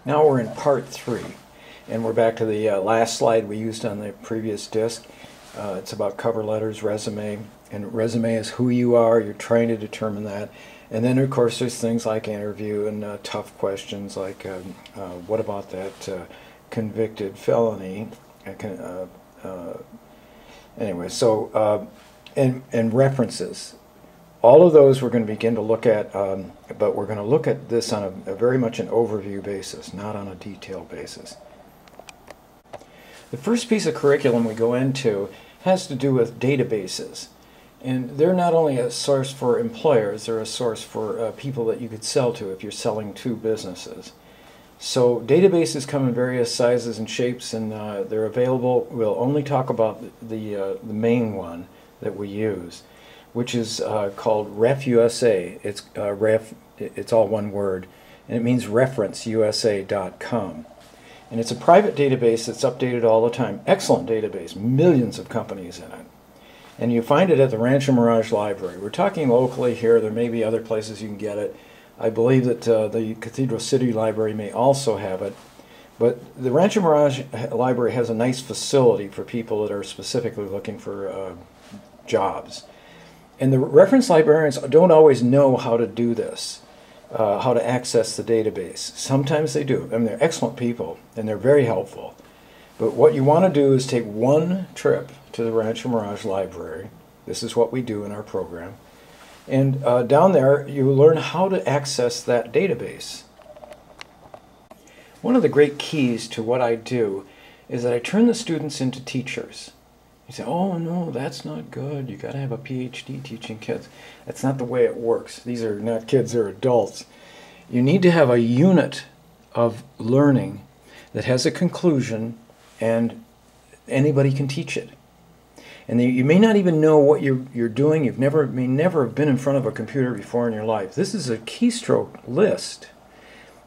Now we're in part 3, and we're back to the last slide we used on the previous disc. It's about cover letters, resume, and resume is who you are. You're trying to determine that. And then, of course, there's things like interview and tough questions like, what about that convicted felony? Anyway, so, and references. All of those we're going to begin to look at, but we're going to look at this on a very much an overview basis, not on a detail basis. The first piece of curriculum we go into has to do with databases. And they're not only a source for employers, they're a source for people that you could sell to if you're selling to businesses. So databases come in various sizes and shapes, and they're available. We'll only talk about the main one that we use, which is called RefUSA. It's all one word, and it means referenceusa.com. And it's a private database that's updated all the time. Excellent database, millions of companies in it. And you find it at the Rancho Mirage Library. We're talking locally here. There may be other places you can get it. I believe that the Cathedral City Library may also have it. But the Rancho Mirage Library has a nice facility for people that are specifically looking for jobs. And the reference librarians don't always know how to do this, how to access the database. Sometimes they do. I mean, they're excellent people, and they're very helpful. But what you want to do is take one trip to the Rancho Mirage Library. This is what we do in our program. And down there, you learn how to access that database. One of the great keys to what I do is that I turn the students into teachers. You say, oh no, that's not good. You got to have a PhD teaching kids. That's not the way it works. These are not kids, they're adults. You need to have a unit of learning that has a conclusion, and anybody can teach it. And you may not even know what you're doing. You may never have been in front of a computer before in your life. This is a keystroke list.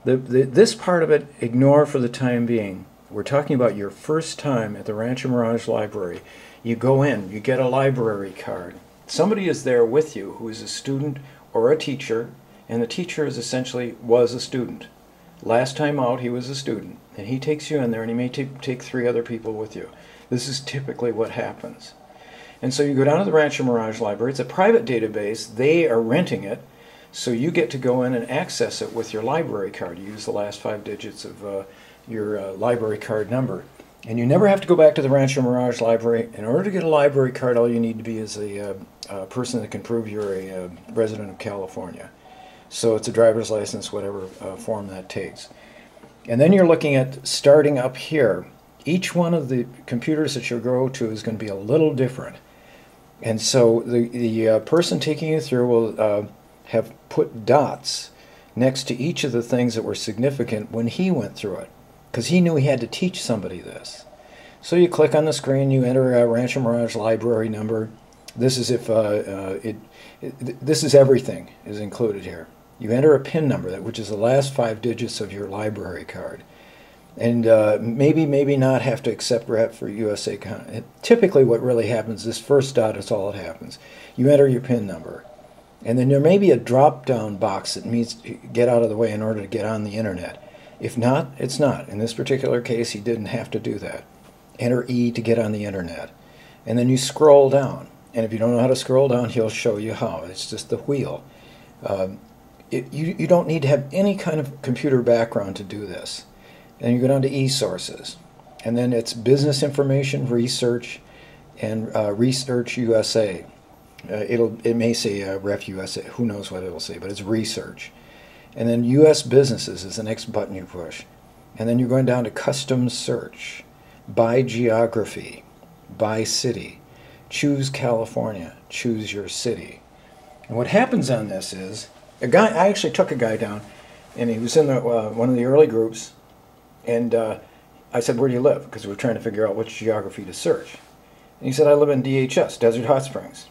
This part of it, ignore for the time being. We're talking about your first time at the Rancho Mirage Library. You go in, you get a library card. Somebody is there with you who is a student or a teacher, and the teacher was a student. Last time out, he was a student, and he takes you in there, and he may take 3 other people with you. This is typically what happens. And so you go down to the Rancho Mirage Library. It's a private database. They are renting it, so you get to go in and access it with your library card. You use the last 5 digits of your library card number. And you never have to go back to the Rancho Mirage Library. In order to get a library card, all you need to be is a person that can prove you're a resident of California. So it's a driver's license, whatever form that takes. And then you're looking at starting up here. Each one of the computers that you'll go to is going to be a little different. And so the person taking you through will have put dots next to each of the things that were significant when he went through it, because he knew he had to teach somebody this. So you click on the screen, you enter a Rancho Mirage Library number. This is if this is everything is included here. You enter a PIN number, which is the last 5 digits of your library card. And maybe not have to accept REF for USA. Typically what really happens, this first dot is all that happens. You enter your PIN number. And then there may be a drop-down box that means get out of the way in order to get on the internet. If not, it's not. In this particular case, he didn't have to do that. Enter E to get on the internet. And then you scroll down. And if you don't know how to scroll down, he'll show you how. It's just the wheel. You don't need to have any kind of computer background to do this. Then you go down to e-sources, and then it's business information, research, and Research USA. It may say Ref USA, who knows what it'll say, but it's research. And then U.S. businesses is the next button you push. And then you're going down to custom search, by geography, by city, choose California, choose your city. And what happens on this is, I actually took a guy down, and he was in one of the early groups. And I said, where do you live? Because we were trying to figure out which geography to search. And he said, I live in DHS, Desert Hot Springs.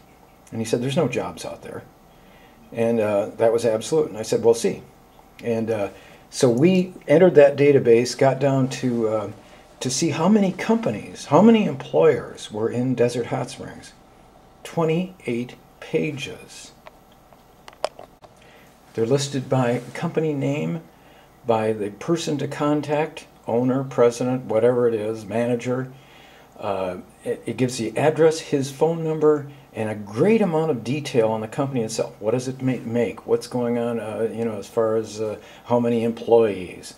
And he said, there's no jobs out there. And that was absolute. And I said, well, see. And so we entered that database, got down to see how many companies, how many employers were in Desert Hot Springs. 28 pages. They're listed by company name, by the person to contact, owner, president, whatever it is, manager. It gives the address, his phone number, and a great amount of detail on the company itself. What does it make? What's going on, as far as how many employees,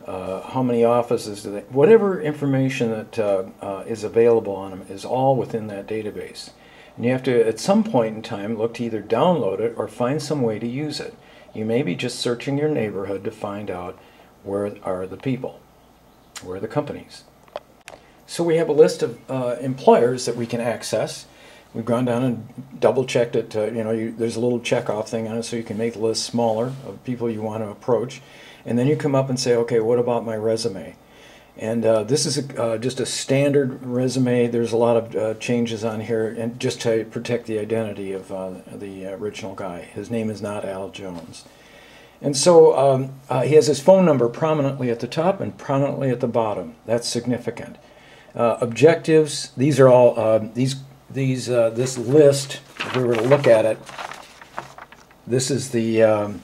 how many offices do they, whatever information that is available on them is all within that database. And you have to, at some point in time, look to either download it or find some way to use it. You may be just searching your neighborhood to find out where are the people, where are the companies. So we have a list of employers that we can access. We've gone down and double-checked it. There's a little check-off thing on it so you can make the list smaller of people you want to approach. And then you come up and say, okay, what about my resume? And this is just a standard resume. There's a lot of changes on here, and just to protect the identity of the original guy. His name is not Al Jones. And so he has his phone number prominently at the top and prominently at the bottom. That's significant. Objectives. These are all this list. If we were to look at it, this is the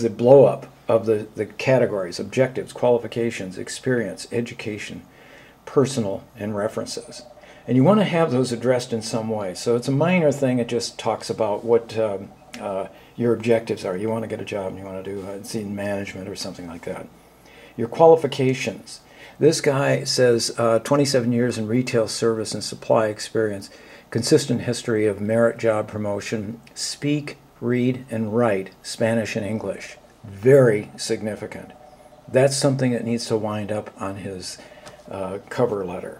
blow up of the categories: objectives, qualifications, experience, education, personal, and references. And you want to have those addressed in some way. So it's a minor thing. It just talks about what your objectives are. You want to get a job and you want to do it's in management or something like that. Your qualifications. This guy says 27 years in retail service and supply experience, consistent history of merit job promotion, speak, read, and write Spanish and English. Very significant. That's something that needs to wind up on his cover letter.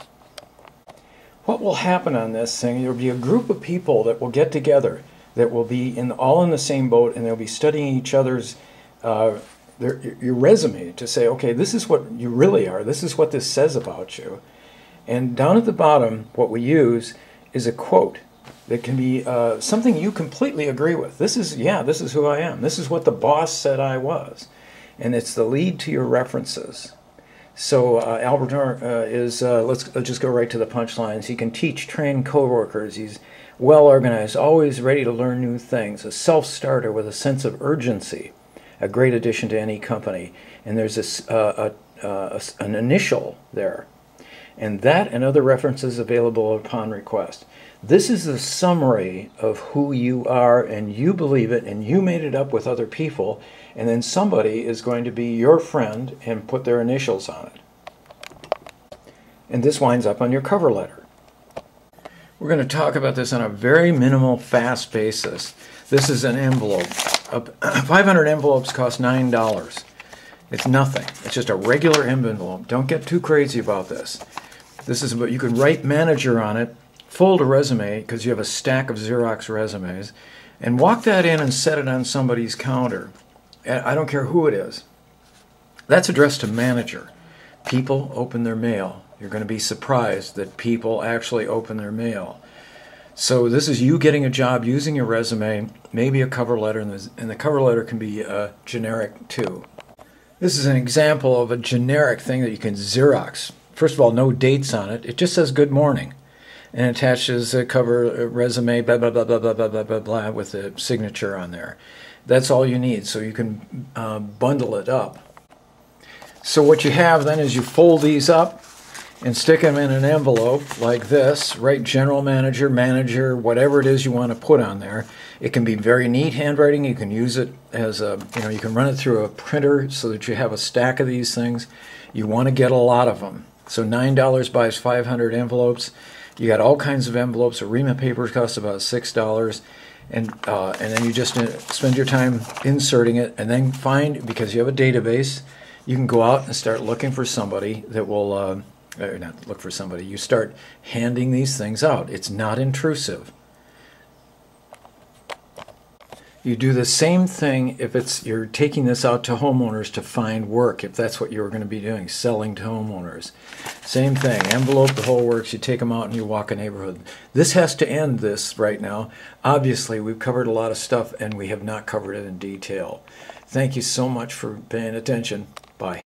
What will happen on this thing, there will be a group of people that will get together that will be all in the same boat, and they'll be studying each other's your resume to say, okay, this is what you really are. This is what this says about you. And down at the bottom, what we use is a quote that can be something you completely agree with. This is who I am. This is what the boss said I was. And it's the lead to your references. So Albert is, let's just go right to the punchlines. He can teach, train coworkers. He's well organized, always ready to learn new things, a self-starter with a sense of urgency, a great addition to any company. And there's this an initial there. And that and other references available upon request. This is the summary of who you are, and you believe it, and you made it up with other people, and then somebody is going to be your friend and put their initials on it. And this winds up on your cover letter. We're going to talk about this on a very minimal, fast basis. This is an envelope. 500 envelopes cost $9. It's nothing. It's just a regular envelope. Don't get too crazy about this. This is what you can write manager on it, fold a resume because you have a stack of Xerox resumes, and walk that in and set it on somebody's counter. I don't care who it is. That's addressed to manager. People open their mail. You're going to be surprised that people actually open their mail. So this is you getting a job using your resume, maybe a cover letter, and the cover letter can be generic too. This is an example of a generic thing that you can Xerox. First of all, no dates on it. It just says good morning. And attaches a cover resume, blah, blah, blah, blah, blah, blah, blah, blah, blah, with a signature on there. That's all you need, so you can bundle it up. So what you have then is you fold these up and stick them in an envelope like this, write general manager, manager, whatever it is you want to put on there. It can be very neat handwriting. You can use it as you can run it through a printer so that you have a stack of these things. You want to get a lot of them. So $9 buys 500 envelopes. You got all kinds of envelopes. Arima paper costs about $6, and then you just spend your time inserting it, and then find, because you have a database, you can go out and start looking for somebody that will, not look for somebody, you start handing these things out. It's not intrusive. You do the same thing if you're taking this out to homeowners to find work, if that's what you're going to be doing, selling to homeowners. Same thing, envelope, the whole works, you take them out and you walk a neighborhood. This has to end this right now. Obviously, we've covered a lot of stuff and we have not covered it in detail. Thank you so much for paying attention. Bye.